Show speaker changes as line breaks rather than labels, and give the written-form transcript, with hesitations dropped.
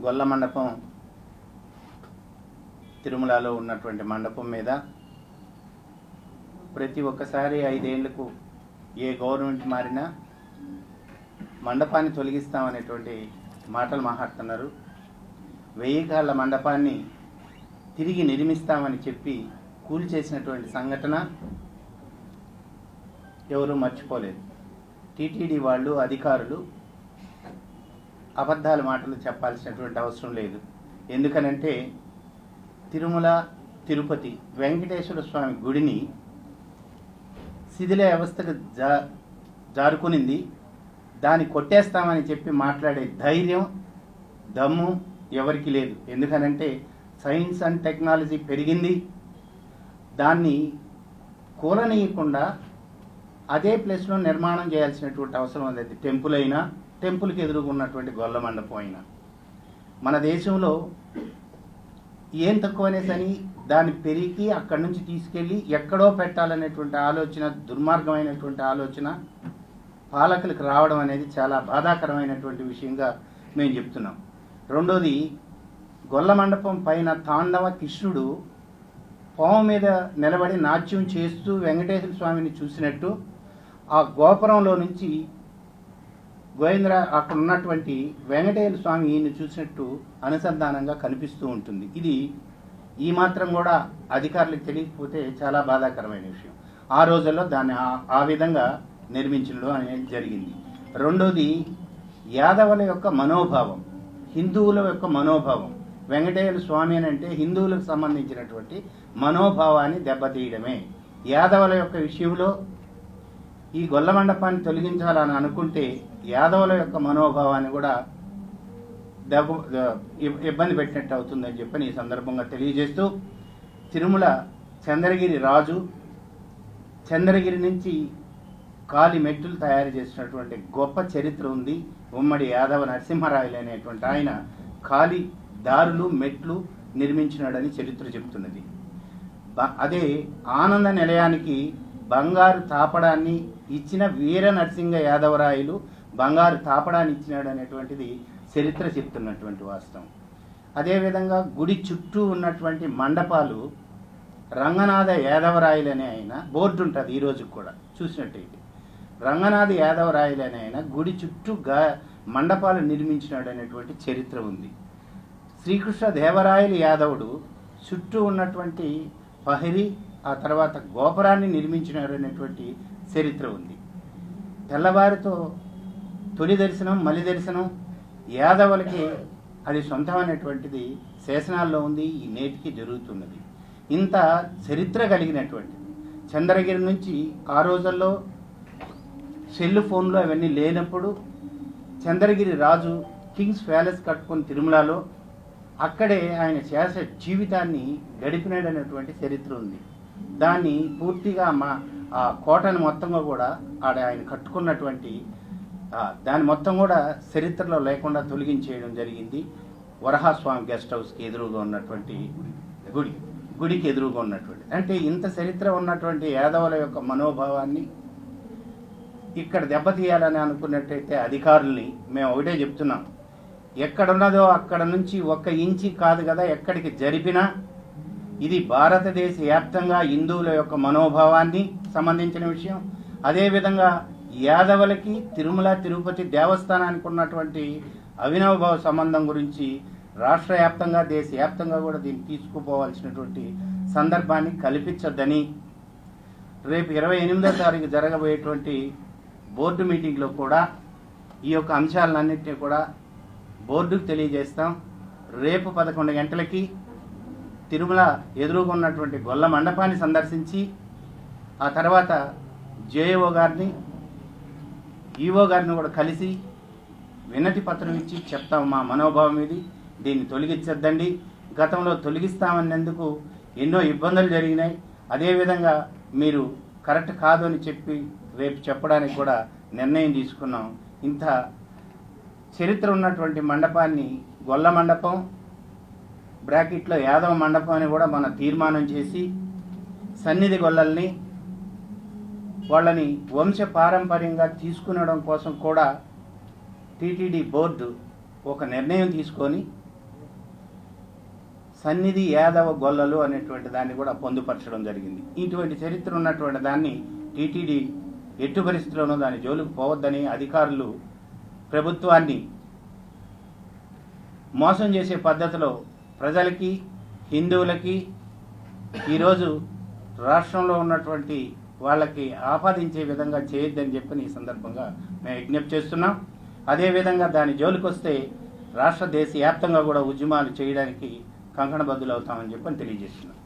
గొల్ల మండపం తిరుమలలో ఉన్నటువంటి మండపం మీద ప్రతి ఒక్కసారి 5 ఏళ్లకు ఏ గవర్నమెంట్ మారినా మండపాన్ని తొలగిస్తామనేటువంటి మాటలు మాట్లాడుతున్నారు. 1000 కాళ్ళ మండపాన్ని తిరిగి నిర్మిస్తామని చెప్పి కూల్చేసినటువంటి సంఘటన ఎవరూ మర్చిపోలేదు. టీటీడీ వాళ్ళు, అధికారులు అబద్ధాల మాటలు చెప్పాల్సినటువంటి అవసరం లేదు. ఎందుకనంటే తిరుమల తిరుపతి వెంకటేశ్వర స్వామి గుడిని శిథిల వ్యవస్థకు జారుకునింది, దాన్ని కొట్టేస్తామని చెప్పి మాట్లాడే ధైర్యం, దమ్ము ఎవరికి లేదు. ఎందుకనంటే సైన్స్ అండ్ టెక్నాలజీ పెరిగింది, దాన్ని కూలనీయకుండా అదే ప్లేస్లో నిర్మాణం చేయాల్సినటువంటి అవసరం ఉంది. అది టెంపుల్ అయినా, టెంపుల్కి ఎదురుగున్నటువంటి గొల్ల మండపం అయినా. మన దేశంలో ఏం తక్కువనేసని దాన్ని పెరిగి అక్కడి నుంచి తీసుకెళ్ళి ఎక్కడో పెట్టాలనేటువంటి ఆలోచన, దుర్మార్గమైనటువంటి ఆలోచన పాలకులకు రావడం అనేది చాలా బాధాకరమైనటువంటి విషయంగా మేము చెప్తున్నాం. రెండోది, గొల్ల మండపం పైన తాండవ కృష్ణుడు పాము మీద నిలబడి నాట్యం చేస్తూ వెంకటేశ్వర స్వామిని చూసినట్టు, ఆ గోపురంలో నుంచి గోవిందరా అక్కడ ఉన్నటువంటి వెంకటేశ్వర స్వామి ఈయన్ని చూసినట్టు అనుసంధానంగా కనిపిస్తూ ఉంటుంది. ఇది ఈ మాత్రం కూడా అధికారులకు తెలియకపోతే చాలా బాధాకరమైన విషయం. ఆ రోజుల్లో దాన్ని ఆ విధంగా నిర్మించడం అనేది జరిగింది. రెండోది, యాదవుల యొక్క మనోభావం, హిందువుల యొక్క మనోభావం. వెంకటేశ్వర స్వామి అని అంటే హిందువులకు సంబంధించినటువంటి మనోభావాన్ని దెబ్బతీయడమే. యాదవుల యొక్క విషయంలో ఈ గొల్ల మండపాన్ని తొలగించాలని అనుకుంటే యాదవుల యొక్క మనోభావాన్ని కూడా ఇబ్బంది పెట్టినట్టు అవుతుందని చెప్పని ఈ సందర్భంగా తెలియజేస్తూ, తిరుమల చంద్రగిరి రాజు చంద్రగిరి నుంచి కాలి మెట్టులు తయారు చేసినటువంటి గొప్ప చరిత్ర ఉంది. ఉమ్మడి యాదవ నరసింహరాయలు అనేటువంటి ఆయన కాలి దారులు, మెట్లు నిర్మించినాడని చరిత్ర చెప్తున్నది. అదే ఆనంద నిలయానికి బంగారు తాపడాన్ని ఇచ్చిన వీర నరసింహ యాదవరాయలు బంగారు తాపడాన్ని ఇచ్చినాడు అనేటువంటిది చరిత్ర చెప్తున్నటువంటి వాస్తవం. అదేవిధంగా గుడి చుట్టూ ఉన్నటువంటి మండపాలు రంగనాథ యాదవరాయలు అనే ఆయన బోర్డు ఉంటుంది, ఈ రోజుకి కూడా చూసినట్టయితే రంగనాథ యాదవరాయలు అనే ఆయన గుడి చుట్టూ మండపాలు నిర్మించినాడు అనేటువంటి చరిత్ర ఉంది. శ్రీకృష్ణ దేవరాయలు యాదవుడు చుట్టూ ఉన్నటువంటి పహరి, ఆ తర్వాత గోపురాన్ని నిర్మించినాడు అనేటువంటి చరిత్ర ఉంది. తెల్లవారితో తొలి దర్శనం, మలి దర్శనం యాదవులకి అది సొంతమైనటువంటిది శాసనాల్లో ఉంది, ఈ నేటికి జరుగుతున్నది. ఇంత చరిత్ర కలిగినటువంటి చంద్రగిరి నుంచి ఆ రోజుల్లో సెల్ ఫోన్లు అవన్నీ లేనప్పుడు చంద్రగిరి రాజు కింగ్స్ ప్యాలెస్ కట్టుకుని తిరుమలలో అక్కడే ఆయన శేష జీవితాన్ని గడిపినాడనేటువంటి చరిత్ర ఉంది. దాన్ని పూర్తిగా ఆ కోటను మొత్తంగా కూడా ఆయన కట్టుకున్నటువంటి దాని మొత్తం కూడా చరిత్రలో లేకుండా తొలగించేయడం జరిగింది. వరహాస్వామి గెస్ట్ హౌస్కి ఎదురుగా ఉన్నటువంటి గుడికి ఎదురుగా ఉన్నటువంటి, అంటే ఇంత చరిత్ర ఉన్నటువంటి యాదవుల యొక్క మనోభావాన్ని ఇక్కడ దెబ్బతీయాలని అనుకున్నట్టయితే అధికారుల్ని మేము ఒకటే చెప్తున్నాం, ఎక్కడున్నదో అక్కడ నుంచి 1 ఇంచి కాదు కదా ఎక్కడికి జరిపినా ఇది భారతదేశ వ్యాప్తంగా హిందువుల యొక్క మనోభావాన్ని సంబంధించిన విషయం. అదేవిధంగా యాదవులకి తిరుమల తిరుపతి దేవస్థానానికి ఉన్నటువంటి అవినాభావ సంబంధం గురించి రాష్ట్ర వ్యాప్తంగా, దేశవ్యాప్తంగా కూడా దీన్ని తీసుకుపోవాల్సినటువంటి సందర్భాన్ని కల్పించొద్దని రేపు 28వ తారీఖు జరగబోయేటువంటి బోర్డు మీటింగ్లో కూడా ఈ యొక్క అంశాలన్నింటినీ కూడా బోర్డుకు తెలియజేస్తాం. రేపు 11 గంటలకి తిరుమల ఎదురుగా ఉన్నటువంటి గొల్ల మండపాన్ని సందర్శించి ఆ తర్వాత జేఓ గారిని, ఈఓ గారిని కూడా కలిసి వినతి పత్రం ఇచ్చి చెప్తాం మా మనోభావం ఇది, దీన్ని తొలగించొద్దండి. గతంలో తొలగిస్తామన్నందుకు ఎన్నో ఇబ్బందులు జరిగినాయి, అదేవిధంగా మీరు కరెక్ట్ కాదు అని చెప్పి రేపు చెప్పడానికి కూడా నిర్ణయం తీసుకున్నాం. ఇంత చరిత్ర ఉన్నటువంటి మండపాన్ని గొల్ల మండపం బ్రాకెట్లో యాదవ మండపం అని కూడా మన తీర్మానం చేసి సన్నిధి గొల్లల్ని వాళ్ళని వంశ పారంపర్యంగా తీసుకునడం కోసం కూడా టీటీడీ బోర్డు ఒక నిర్ణయం తీసుకొని సన్నిధి యాదవ గొల్లలు అనేటువంటి దాన్ని కూడా పొందుపరచడం జరిగింది. ఇటువంటి చరిత్ర ఉన్నటువంటి దాన్ని టీటీడీ ఎట్టు పరిస్థితుల్లోనూ దాని జోలికి పోవద్దని అధికారులు ప్రభుత్వాన్ని మోసం చేసే పద్ధతిలో ప్రజలకి, హిందువులకి, ఈరోజు రాష్ట్రంలో ఉన్నటువంటి వాళ్ళకి ఆపాదించే విధంగా చేయొద్దని చెప్పని ఈ సందర్భంగా మేము విజ్ఞప్తి చేస్తున్నాం. అదేవిధంగా దాని జోలికి వస్తే రాష్ట్ర దేశ వ్యాప్తంగా కూడా ఉద్యమాలు చేయడానికి కంకణబద్దులు అవుతామని చెప్పని తెలియజేస్తున్నాం.